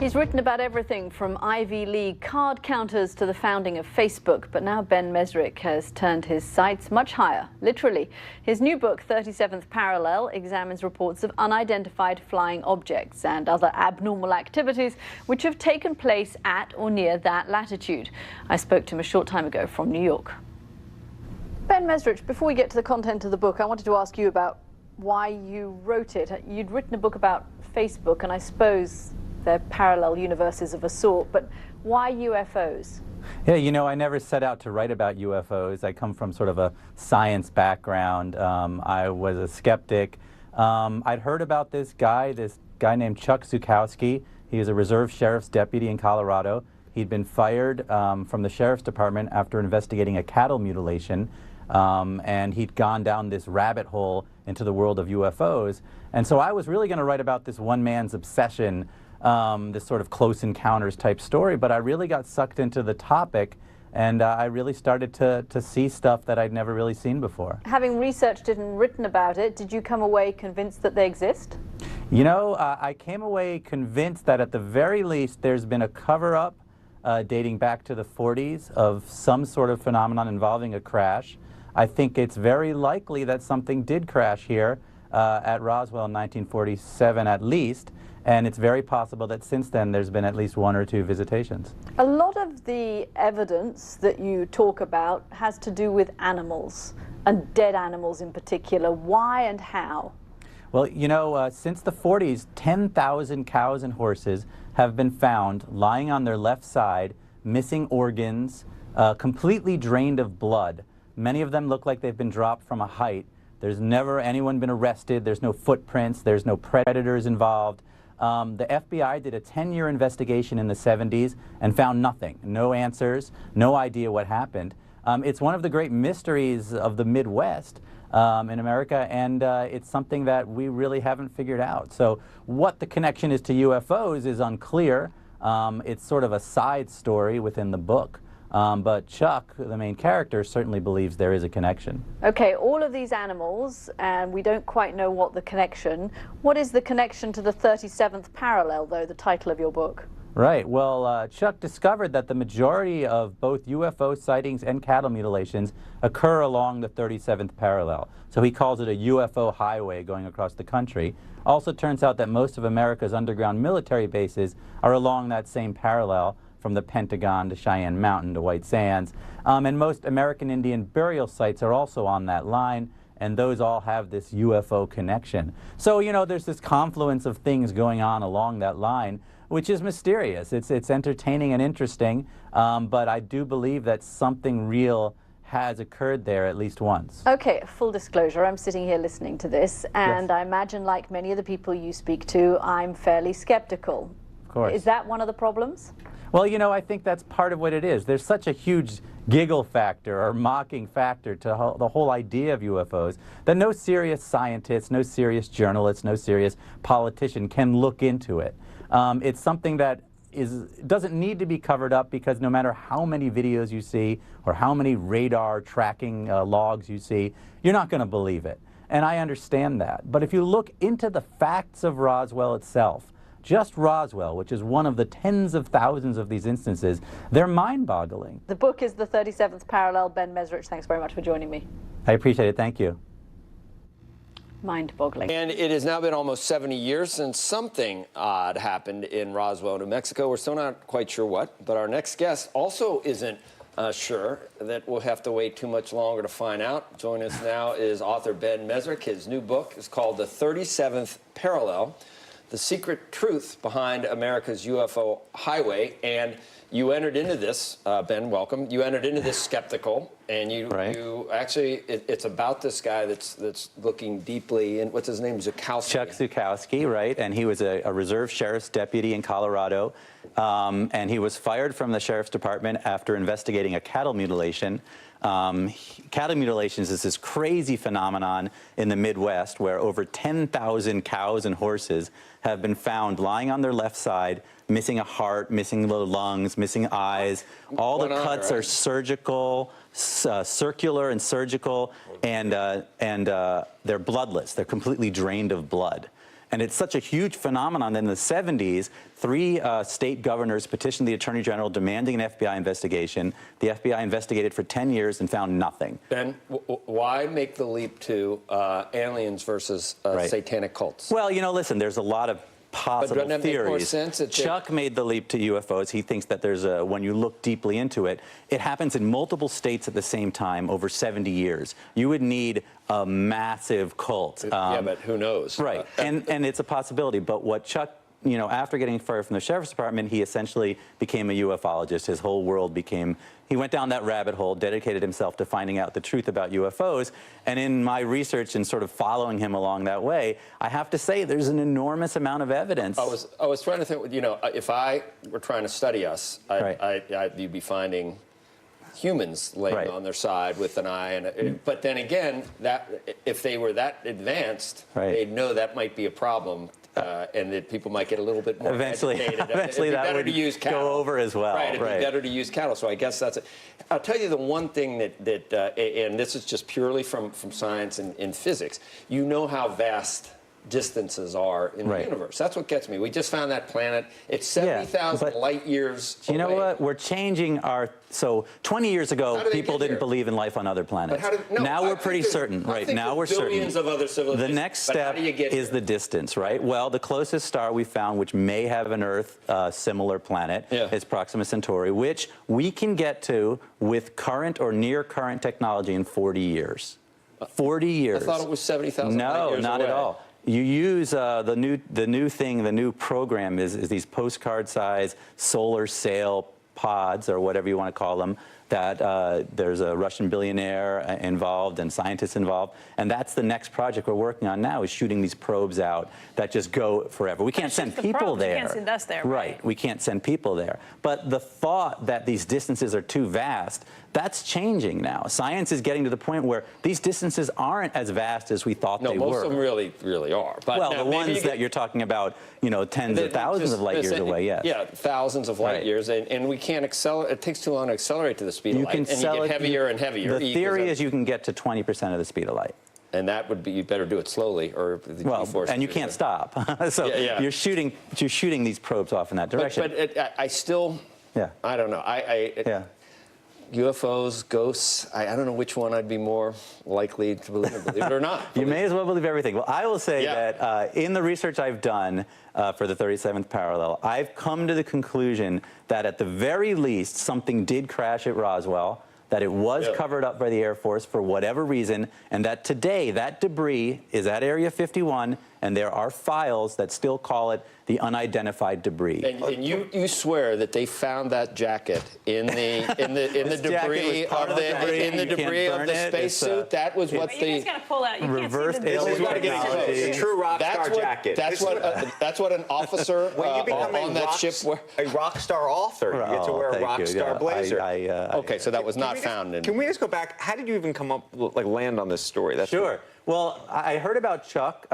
He's written about everything from Ivy League card counters to the founding of Facebook, but now Ben Mezrich has turned his sights much higher, literally. His new book, 37th Parallel, examines reports of unidentified flying objects and other abnormal activities which have taken place at or near that latitude. I spoke to him a short time ago from New York. Ben Mezrich, before we get to the content of the book, I wanted to ask you about why you wrote it. You'd written a book about Facebook, and I suppose they're parallel universes of a sort, but why UFOs? Yeah, you know, I never set out to write about UFOs. I come from sort of a science background. I was a skeptic. I'd heard about this guy named Chuck Zukowski. He was a reserve sheriff's deputy in Colorado. He'd been fired from the sheriff's department after investigating a cattle mutilation, and he'd gone down this rabbit hole into the world of UFOs. And so I was really going to write about this one man's obsession, this sort of close encounters type story, but I really got sucked into the topic, and I really started to see stuff that I'd never really seen before. Having researched it and written about it, did you come away convinced that they exist? You know, I came away convinced that at the very least there's been a cover-up dating back to the 40s of some sort of phenomenon involving a crash. I think it's very likely that something did crash here at Roswell in 1947 at least, and it's very possible that since then there's been at least one or two visitations. A lot of the evidence that you talk about has to do with animals, and dead animals in particular. Why and how? Well, you know, since the 40s, 10,000 cows and horses have been found lying on their left side, missing organs, completely drained of blood. Many of them look like they've been dropped from a height. There's never anyone been arrested. There's no footprints. There's no predators involved. The FBI did a 10-year investigation in the 70s and found nothing. No answers, no idea what happened. It's one of the great mysteries of the Midwest in America, and it's something that we really haven't figured out. So what the connection is to UFOs is unclear. It's sort of a side story within the book. But Chuck, the main character, certainly believes there is a connection. Okay, all of these animals, and we don't quite know what the connection. What is the connection to the 37th parallel, though, the title of your book? Right. Well, Chuck discovered that the majority of both UFO sightings and cattle mutilations occur along the 37th parallel. So he calls it a UFO highway going across the country. Also turns out that most of America's underground military bases are along that same parallel, from the Pentagon to Cheyenne Mountain to White Sands. And most American Indian burial sites are also on that line, and those all have this UFO connection. So, you know, there's this confluence of things going on along that line, which is mysterious. It's entertaining and interesting, but I do believe that something real has occurred there at least once. Okay, full disclosure, I'm sitting here listening to this, and yes, I imagine, like many of the people you speak to, I'm fairly skeptical. Of course. Is that one of the problems? Well, you know, I think that's part of what it is. There's such a huge giggle factor or mocking factor to the whole idea of UFOs that no serious scientist, no serious journalist, no serious politician can look into it. It's something that doesn't need to be covered up, because no matter how many videos you see or how many radar tracking logs you see, you're not going to believe it. And I understand that. But if you look into the facts of Roswell itself, just Roswell, which is one of the tens of thousands of these instances, they're mind-boggling. The book is The 37th Parallel. Ben Mezrich, thanks very much for joining me. I appreciate it. Thank you. Mind-boggling. And it has now been almost 70 years since something odd happened in Roswell, New Mexico. We're still not quite sure what, but our next guest also isn't sure. That we'll have to wait too much longer to find out. Joining us now is author Ben Mezrich. His new book is called The 37th Parallel: The Secret Truth Behind America's UFO Highway. And you entered into this, Ben, welcome. You entered into this skeptical, and you actually, it's about this guy that's looking deeply in, what's his name, Zukowski? Chuck Zukowski, right, and he was a reserve sheriff's deputy in Colorado, and he was fired from the sheriff's department after investigating a cattle mutilation. Cattle mutilations is this crazy phenomenon in the Midwest where over 10,000 cows and horses have been found lying on their left side, missing a heart, missing the lungs, missing eyes. All the cuts are surgical, circular and surgical, and they're bloodless. They're completely drained of blood. And it's such a huge phenomenon that in the 70s, 3 state governors petitioned the Attorney General demanding an FBI investigation. The FBI investigated for 10 years and found nothing. Ben, why make the leap to aliens versus satanic cults? Well, you know, listen, there's a lot of possible doesn't that make more theories. sense? Chuck made the leap to UFOs. He thinks that there's a, when you look deeply into it, it happens in multiple states at the same time over 70 years. You would need a massive cult. Yeah, but who knows? Right, and it's a possibility. But what Chuck, you know, after getting fired from the sheriff's department, he essentially became a ufologist. His whole world became, he went down that rabbit hole, dedicated himself to finding out the truth about UFOs. And in my research and sort of following him along that way, I have to say there's an enormous amount of evidence. I was trying to think, you know, if I were trying to study us, you'd be finding humans laying on their side with an eye, and but then again, that if they were that advanced, they'd know that might be a problem. And that people might get a little bit more eventually that would go over as well. Right, it'd be better to use cattle. So I guess that's it. I'll tell you the one thing that and this is just purely from science and in physics. You know how vast distances are in the universe. That's what gets me. We just found that planet. It's 70,000 light years away. You know what? We're changing our... So 20 years ago, people didn't believe in life on other planets. Now we're pretty certain. Right, now we're certain. Billions of other civilizations. The next step is the distance, right? Well, the closest star we found, which may have an Earth-similar planet, is Proxima Centauri, which we can get to with current or near-current technology in 40 years. 40 years. I thought it was 70,000 light years not away. at all. You use the new program is these postcard-size solar sail pods, or whatever you want to call them, that there's a Russian billionaire involved and scientists involved, and that's the next project we're working on now, is shooting these probes out that just go forever. We can't send people there. You can't send us there. Right, we can't send people there. But the thought that these distances are too vast, that's changing now. Science is getting to the point where these distances aren't as vast as we thought they were. No, most of them really are. But well, the ones that you're talking about, you know, tens of thousands of light years away, yes. Yeah, thousands of light years, and we can't accelerate. It takes too long to accelerate to the speed of light, and you get heavier and heavier. The theory is you can get to 20% of the speed of light. And that would be, you better do it slowly, or the G-force. And you can't stop. So you're shooting these probes off in that direction. But I still, I don't know. UFOs, ghosts, I don't know which one I'd be more likely to believe it or not. You may as well believe everything. Well, I will say that in the research I've done for the 37th parallel, I've come to the conclusion that at the very least, something did crash at Roswell, that it was covered up by the Air Force for whatever reason, and that today that debris is at Area 51, and there are files that still call it the unidentified debris. And you swear that they found that jacket in the debris of the spacesuit? That was what the... You just got to pull out. You reversed can't see alien technology. It's a true rock star jacket. That's what an officer on that ship... A rock star author, you get to wear a rock star blazer. Okay, so that was not found in... Can we just go back? How did you even come up, like, land on this story? Sure. Well, I heard about Chuck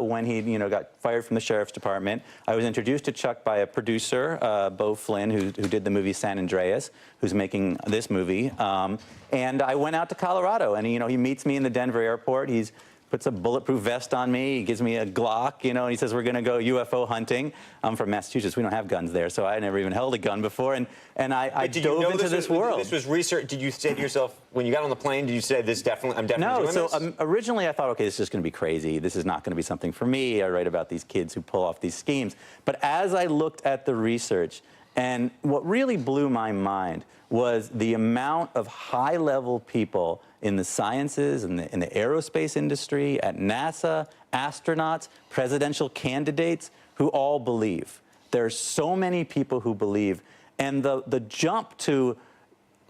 when he, got fired from the sheriff's department. I was introduced to Chuck by a producer, Beau Flynn, who did the movie San Andreas, who's making this movie. And I went out to Colorado, and he meets me in the Denver airport. He's puts a bulletproof vest on me. He gives me a Glock, and he says, we're going to go UFO hunting. I'm from Massachusetts. We don't have guns there, so I never even held a gun before. And I dove into this world. This was research. Did you say to yourself, when you got on the plane, did you say, I'm definitely doing this? No, so originally I thought, okay, this is just going to be crazy. This is not going to be something for me. I write about these kids who pull off these schemes. But as I looked at the research, and what really blew my mind was the amount of high-level people in the sciences, in the aerospace industry, at NASA, astronauts, presidential candidates, who all believe. There's so many people who believe, and the jump to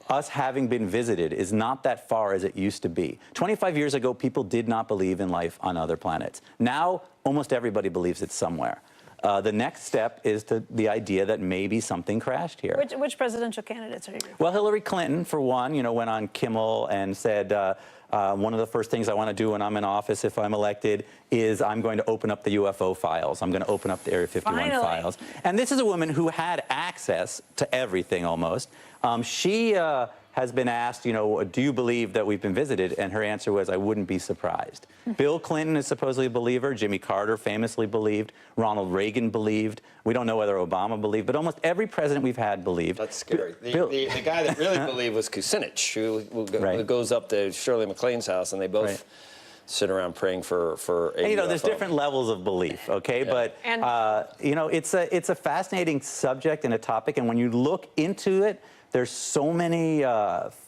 us having been visited is not that far as it used to be. 25 years ago, people did not believe in life on other planets. Now, almost everybody believes it's somewhere. The next step is the idea that maybe something crashed here. Which presidential candidates are you? Well, Hillary Clinton, for one, went on Kimmel and said, one of the first things I want to do when I'm in office, if I'm elected, is I'm going to open up the UFO files. I'm going to open up the Area 51 files. And this is a woman who had access to everything almost. She has been asked, you know, do you believe that we've been visited? And her answer was, I wouldn't be surprised. Bill Clinton is supposedly a believer. Jimmy Carter famously believed. Ronald Reagan believed. We don't know whether Obama believed, but almost every president we've had believed. That's scary. The guy that really believed was Kucinich, who goes up to Shirley MacLaine's house, and they both sit around praying for a and, you know, UFO. there's different levels of belief, okay? But, you know, it's a fascinating subject and a topic, and when you look into it, there's so many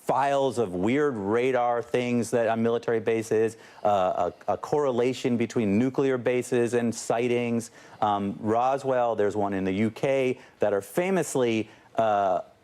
files of weird radar things that on military bases, a correlation between nuclear bases and sightings. Roswell, there's one in the UK that are famously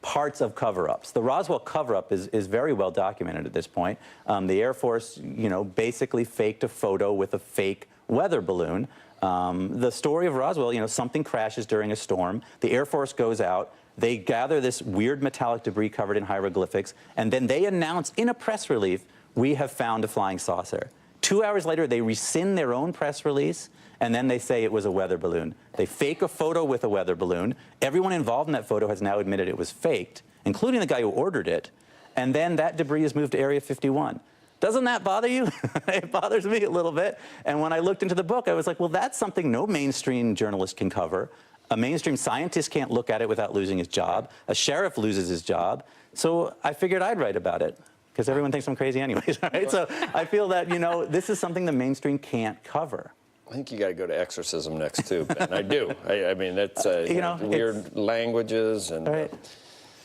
parts of cover-ups. The Roswell cover-up is very well documented at this point. The Air Force, you know, basically faked a photo with a fake weather balloon. The story of Roswell, you know, something crashes during a storm. The Air Force goes out. They gather this weird metallic debris covered in hieroglyphics, and then they announce in a press release, we have found a flying saucer. 2 hours later, they rescind their own press release, and then they say it was a weather balloon. They fake a photo with a weather balloon. Everyone involved in that photo has now admitted it was faked, including the guy who ordered it. And then that debris is moved to Area 51. Doesn't that bother you? It bothers me a little bit. And when I looked into the book, I was like, well, that's something no mainstream journalist can cover. A mainstream scientist can't look at it without losing his job. A sheriff loses his job. So I figured I'd write about it, because everyone thinks I'm crazy anyways, right? So I feel that, you know, this is something the mainstream can't cover. I think you got to go to exorcism next, too, Ben. I do. I mean, that's you know, weird languages. And right.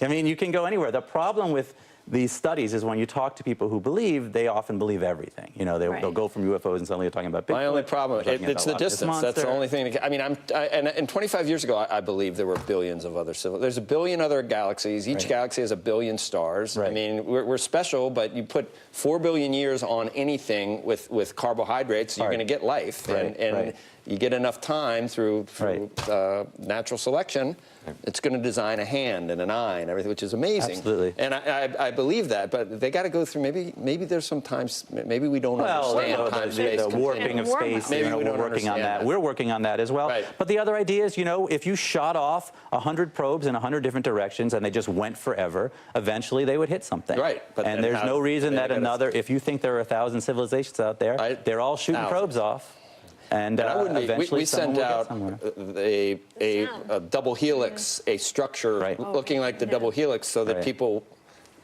I mean, you can go anywhere. The problem with these studies is when you talk to people who believe, they often believe everything. You know, they'll go from UFOs and suddenly you're talking about Bigfoot. My only problem, it's the distance. That's the only thing. I mean, and 25 years ago, I believe there were billions of other there's a billion other galaxies. Each galaxy has a billion stars. I mean, we're special, but you put 4 billion years on anything with carbohydrates, you're going to get life. And you get enough time through natural selection, it's going to design a hand and an eye and everything, which is amazing. Absolutely. And I believe that, but they got to go through, maybe there's some times, maybe we don't understand time, space. The warping of space, maybe you know, we're working on that. We're working on that as well. Right. But the other idea is, you know, if you shot off 100 probes in 100 different directions and they just went forever, eventually they would hit something. Right. But and there's no reason that if you think there are 1,000 civilizations out there, they're all shooting probes off. And eventually we sent out a double helix, a structure looking like the double helix, so that people,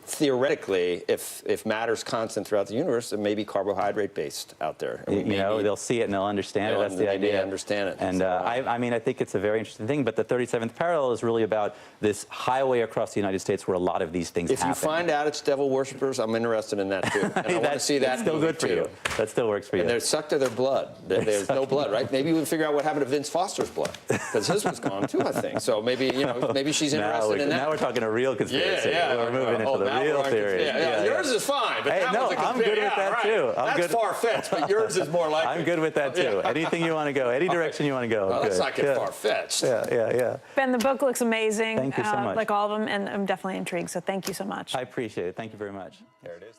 theoretically, if matter's constant throughout the universe, it may be carbohydrate-based out there. You know, they'll see it and they'll understand it. That's the idea. They understand it. And I mean, I think it's a very interesting thing. But the 37th parallel is really about this highway across the United States where a lot of these things happen. If you find out it's devil worshippers, I'm interested in that too. And I want to see that. That's still good for you. That still works for you. And they're sucked to their blood. There's no blood, right? Maybe we can figure out what happened to Vince Foster's blood, because his was gone too, I think. So maybe, you know, maybe she's interested in that. Now we're talking a real conspiracy. We're moving into the real theory. Yeah, yours is fine, but that was a I'm good with that too. That's far-fetched, but yours is more likely. I'm good with that too. Anything you want to go, any direction you want to go. Well, let's not get far-fetched. Yeah. Ben, the book looks amazing. Thank you so much. Like all of them, and I'm definitely intrigued, so thank you so much. I appreciate it. Thank you very much. There it is.